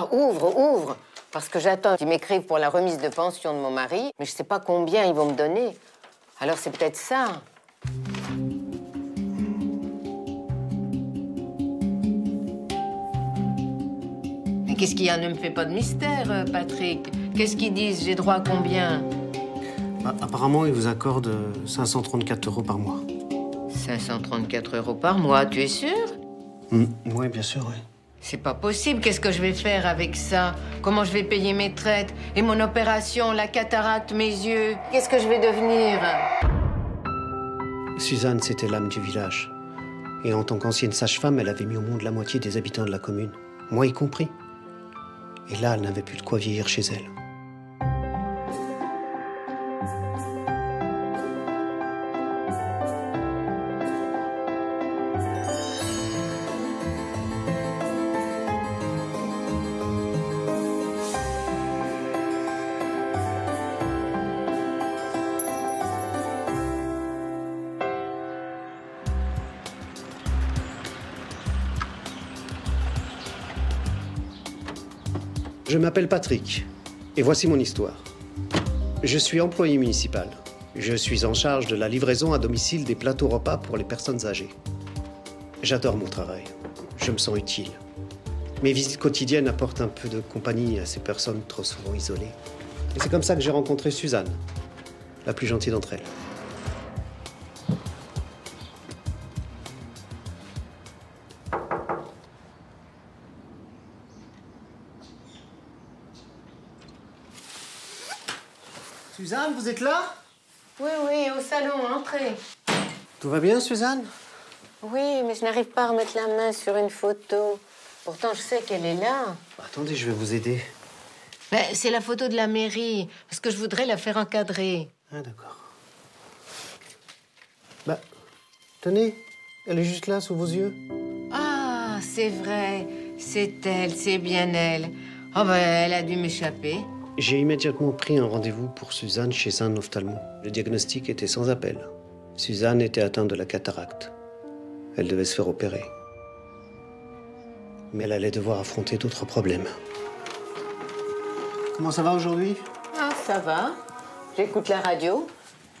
Ah, ouvre, ouvre. Parce que j'attends qu'ils m'écrivent pour la remise de pension de mon mari, mais je sais pas combien ils vont me donner. Alors c'est peut-être ça. Mais qu'est-ce qu'il y a? Ne me fais pas de mystère, Patrick. Qu'est-ce qu'ils disent? J'ai droit à combien? Bah, apparemment, ils vous accordent 534 € par mois. 534 € par mois, tu es sûr? Oui, bien sûr, oui. C'est pas possible. Qu'est-ce que je vais faire avec ça? Comment je vais payer mes traites? Et mon opération, la cataracte, mes yeux? Qu'est-ce que je vais devenir? Suzanne, c'était l'âme du village. Et en tant qu'ancienne sage-femme, elle avait mis au monde la moitié des habitants de la commune. Moi y compris. Et là, elle n'avait plus de quoi vieillir chez elle. Je m'appelle Patrick, et voici mon histoire. Je suis employé municipal. Je suis en charge de la livraison à domicile des plateaux repas pour les personnes âgées. J'adore mon travail. Je me sens utile. Mes visites quotidiennes apportent un peu de compagnie à ces personnes trop souvent isolées. Et c'est comme ça que j'ai rencontré Suzanne, la plus gentille d'entre elles. Suzanne, vous êtes là? Oui, oui, au salon, entrez. Tout va bien, Suzanne? Oui, mais je n'arrive pas à remettre la main sur une photo. Pourtant, je sais qu'elle est là. Attendez, je vais vous aider. Ben, c'est la photo de la mairie, parce que je voudrais la faire encadrer. Ah, d'accord. Bah, tenez, elle est juste là, sous vos yeux. Ah, c'est vrai, c'est elle, c'est bien elle. Oh, ben, elle a dû m'échapper. J'ai immédiatement pris un rendez-vous pour Suzanne chez un ophtalmo. Le diagnostic était sans appel. Suzanne était atteinte de la cataracte. Elle devait se faire opérer. Mais elle allait devoir affronter d'autres problèmes. Comment ça va aujourd'hui? Ah, ça va. J'écoute la radio.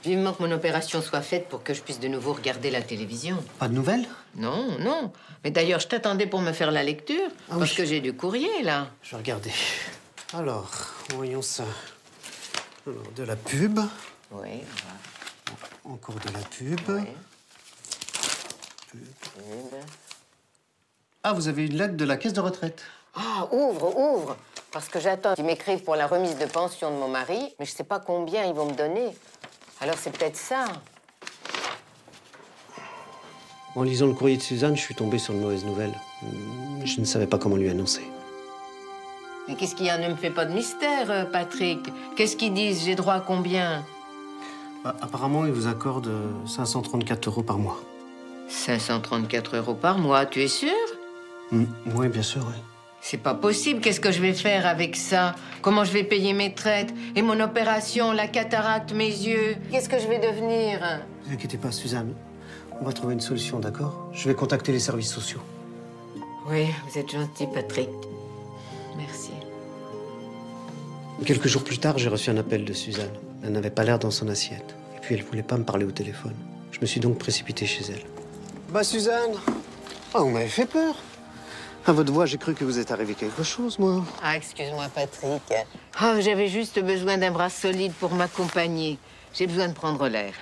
Vivement que mon opération soit faite pour que je puisse de nouveau regarder la télévision. Pas de nouvelles? Non, non. Mais d'ailleurs, je t'attendais pour me faire la lecture, parce que j'ai du courrier, là. Je vais regarder. Alors, voyons ça. Alors, de la pub. Oui, Encore de la pub. oui. Pub. Ah, vous avez une lettre de la caisse de retraite. Ah, ouvre, ouvre. Parce que j'attends qu'ils m'écrivent pour la remise de pension de mon mari, mais je sais pas combien ils vont me donner. Alors c'est peut-être ça. En lisant le courrier de Suzanne, je suis tombé sur une mauvaise nouvelle. Je ne savais pas comment lui annoncer. Mais qu'est-ce qu'il y a? Ne me fais pas de mystère, Patrick. Qu'est-ce qu'ils disent? J'ai droit à combien? Bah, apparemment, ils vous accordent 534 € par mois. 534 € par mois, tu es sûr? Oui, bien sûr, oui. C'est pas possible. Qu'est-ce que je vais faire avec ça? Comment je vais payer mes traites? Et mon opération, la cataracte, mes yeux? Qu'est-ce que je vais devenir? Ne vous inquiétez pas, Suzanne. On va trouver une solution, d'accord? Je vais contacter les services sociaux. Oui, vous êtes gentil, Patrick. Merci. Quelques jours plus tard, j'ai reçu un appel de Suzanne. Elle n'avait pas l'air dans son assiette. Et puis, elle voulait pas me parler au téléphone. Je me suis donc précipité chez elle. Bah, Suzanne! Oh, vous m'avez fait peur. À votre voix, j'ai cru que vous êtes arrivé quelque chose, moi. Ah, excuse-moi, Patrick. Oh, j'avais juste besoin d'un bras solide pour m'accompagner. J'ai besoin de prendre l'air.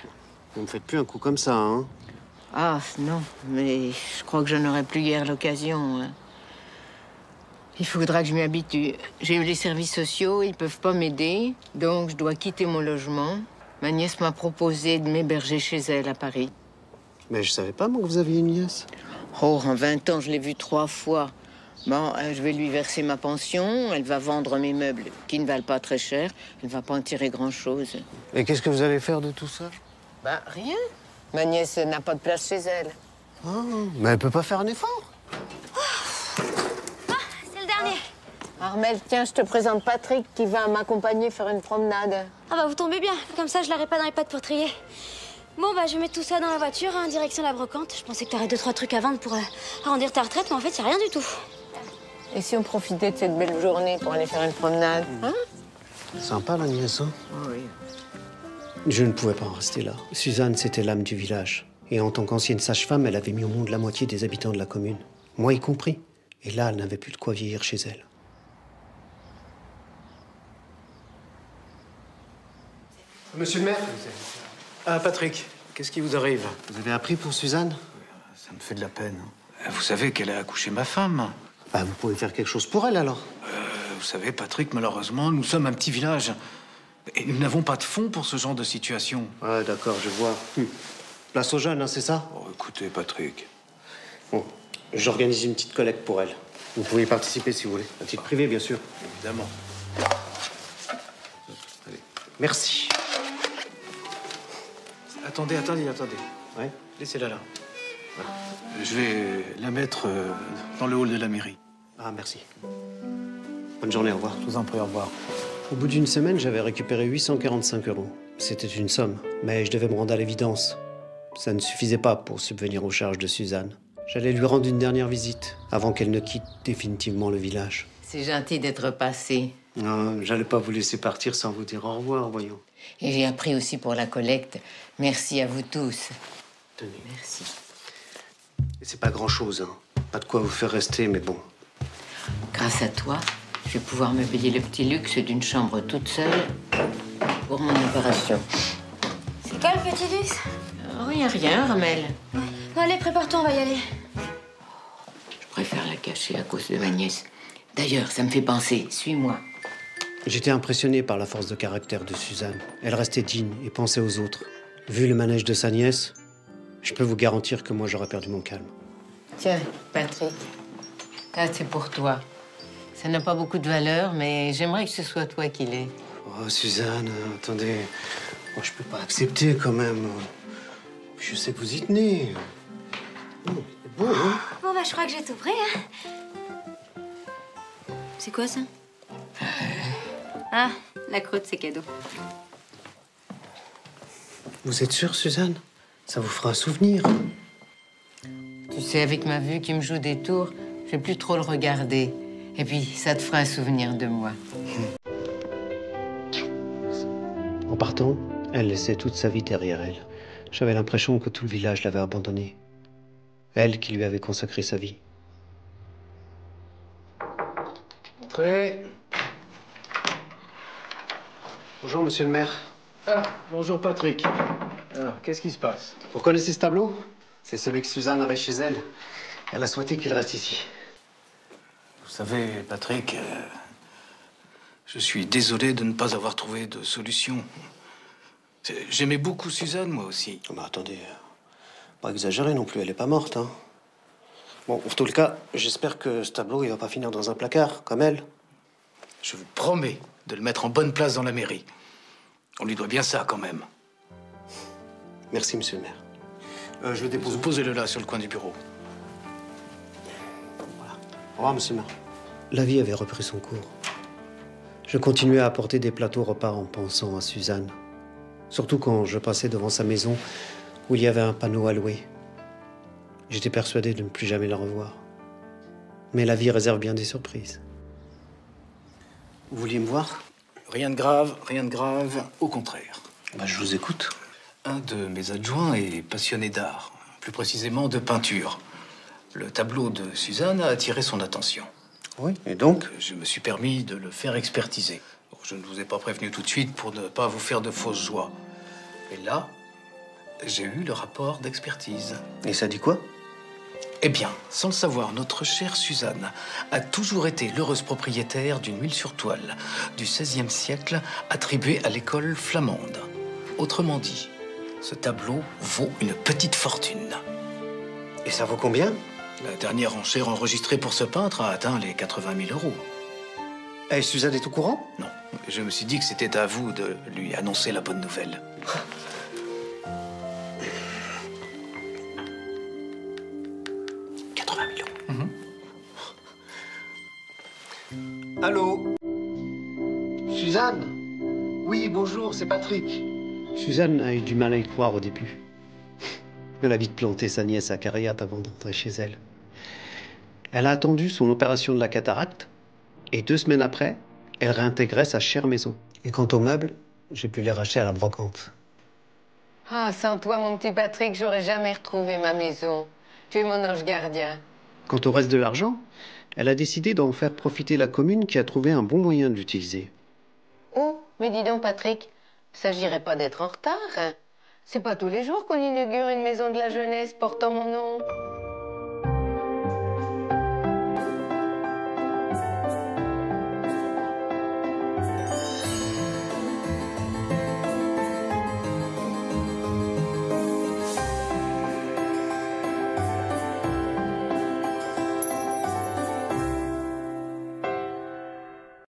Vous me faites plus un coup comme ça, hein? Ah, non, mais je crois que j'en aurai plus guère l'occasion. Hein. Il faudra que je m'y habitue. J'ai eu les services sociaux, ils peuvent pas m'aider, donc je dois quitter mon logement. Ma nièce m'a proposé de m'héberger chez elle à Paris. Mais je savais pas, moi, que vous aviez une nièce. Oh, en 20 ans, je l'ai vue 3 fois. Bon, je vais lui verser ma pension, elle va vendre mes meubles qui ne valent pas très cher, elle va pas en tirer grand-chose. Et qu'est-ce que vous allez faire de tout ça? Bah, rien. Ma nièce n'a pas de place chez elle. Ah, mais elle peut pas faire un effort. C'est le dernier. Armel, tiens, je te présente Patrick qui va m'accompagner faire une promenade. Ah bah vous tombez bien, comme ça je l'aurai pas dans les pattes pour trier. Bon bah je vais mettre tout ça dans la voiture, direction la brocante. Je pensais que t'aurais 2-3 trucs à vendre pour arrondir ta retraite, mais en fait y a rien du tout. Et si on profitait de cette belle journée pour aller faire une promenade, hein? Sympa, la nièce, hein? Oh, oui. Je ne pouvais pas en rester là. Suzanne, c'était l'âme du village. Et en tant qu'ancienne sage-femme, elle avait mis au monde la moitié des habitants de la commune. Moi y compris. Et là, elle n'avait plus de quoi vieillir chez elle. Monsieur le maire? Ah, Patrick, qu'est-ce qui vous arrive? Vous avez appris pour Suzanne? Ça me fait de la peine. Vous savez qu'elle a accouché ma femme. Bah, vous pouvez faire quelque chose pour elle, alors. Vous savez, Patrick, malheureusement, nous sommes un petit village. Et nous n'avons pas de fonds pour ce genre de situation. Ouais, d'accord, je vois. Place aux jeunes, hein, c'est ça? Oh, écoutez, Patrick. Bon, j'organise une petite collecte pour elle. Vous pouvez y participer si vous voulez. À titre privé, bien sûr. Évidemment. Allez. Merci. Attendez. Ouais. Laissez-la là. Je vais la mettre dans le hall de la mairie. Ah, merci. Bonne journée, au revoir. Je vous en prie, au revoir. Au bout d'une semaine, j'avais récupéré 845 €. C'était une somme, mais je devais me rendre à l'évidence. Ça ne suffisait pas pour subvenir aux charges de Suzanne. J'allais lui rendre une dernière visite, avant qu'elle ne quitte définitivement le village. C'est gentil d'être passé. Non, j'allais pas vous laisser partir sans vous dire au revoir, voyons. Et j'ai appris aussi pour la collecte. Merci à vous tous. Tenez. Merci. Et c'est pas grand-chose, hein. Pas de quoi vous faire rester, mais bon. Grâce à toi, je vais pouvoir me payer le petit luxe d'une chambre toute seule pour mon opération. C'est quoi le petit luxe? Rien, Ramel. Bon, allez, prépare-toi, on va y aller. Je préfère la cacher à cause de ma nièce. D'ailleurs, ça me fait penser. Suis-moi. J'étais impressionné par la force de caractère de Suzanne. Elle restait digne et pensait aux autres. Vu le manège de sa nièce, je peux vous garantir que moi, j'aurais perdu mon calme. Tiens, Patrick, ça, c'est pour toi. Ça n'a pas beaucoup de valeur, mais j'aimerais que ce soit toi qui l'aies. Oh, Suzanne, attendez. Moi, je peux pas accepter, quand même. Je sais que vous y tenez. Oh, c'est beau, hein? Bon, bah, je crois que j'ai tout prêt, hein. C'est quoi, ça? Ah, la croûte, c'est cadeau. Vous êtes sûre, Suzanne? Ça vous fera un souvenir. Tu sais, avec ma vue qui me joue des tours, je vais plus trop le regarder. Et puis, ça te fera un souvenir de moi. En partant, elle laissait toute sa vie derrière elle. J'avais l'impression que tout le village l'avait abandonnée. Elle qui lui avait consacré sa vie. Entrez. Bonjour, monsieur le maire. Ah, bonjour, Patrick. Alors, qu'est-ce qui se passe? Vous connaissez ce tableau? C'est celui que Suzanne avait chez elle. Elle a souhaité qu'il reste ici. Vous savez, Patrick, je suis désolé de ne pas avoir trouvé de solution. J'aimais beaucoup Suzanne, moi aussi. Oh, bah, attendez, pas exagérer non plus, elle est pas morte, hein. Bon, en tout cas, j'espère que ce tableau, il va pas finir dans un placard, comme elle. Je vous promets de le mettre en bonne place dans la mairie. On lui doit bien ça, quand même. Merci, monsieur le maire. Je le dépose. Vous posez-le là, sur le coin du bureau. Voilà. Au revoir, monsieur le maire. La vie avait repris son cours. Je continuais à apporter des plateaux repas en pensant à Suzanne. Surtout quand je passais devant sa maison où il y avait un panneau à louer. J'étais persuadé de ne plus jamais la revoir. Mais la vie réserve bien des surprises. Vous vouliez me voir? Rien de grave, au contraire. Bah, je vous écoute. Un de mes adjoints est passionné d'art, plus précisément de peinture. Le tableau de Suzanne a attiré son attention. Oui, et donc? Je me suis permis de le faire expertiser. Je ne vous ai pas prévenu tout de suite pour ne pas vous faire de fausses joies. Et là, j'ai eu le rapport d'expertise. Et ça dit quoi? Eh bien, sans le savoir, notre chère Suzanne a toujours été l'heureuse propriétaire d'une huile sur toile du XVIe siècle attribuée à l'école flamande. Autrement dit, ce tableau vaut une petite fortune. Et ça vaut combien? La dernière enchère enregistrée pour ce peintre a atteint les 80 000 €. Et Suzanne est au courant? Non, je me suis dit que c'était à vous de lui annoncer la bonne nouvelle. Allô? Suzanne? Oui, bonjour, c'est Patrick. Suzanne a eu du mal à y croire au début. Elle a vite planté sa nièce à Cariat avant d'entrer chez elle. Elle a attendu son opération de la cataracte et 2 semaines après, elle réintégrait sa chère maison. Et quant aux meubles, j'ai pu les racheter à la brocante. Ah, sans toi, mon petit Patrick, j'aurais jamais retrouvé ma maison. Tu es mon ange gardien. Quant au reste de l'argent, elle a décidé d'en faire profiter la commune qui a trouvé un bon moyen de l'utiliser. Oh, mais dis donc, Patrick, s'agirait pas d'être en retard, hein. C'est pas tous les jours qu'on inaugure une maison de la jeunesse portant mon nom.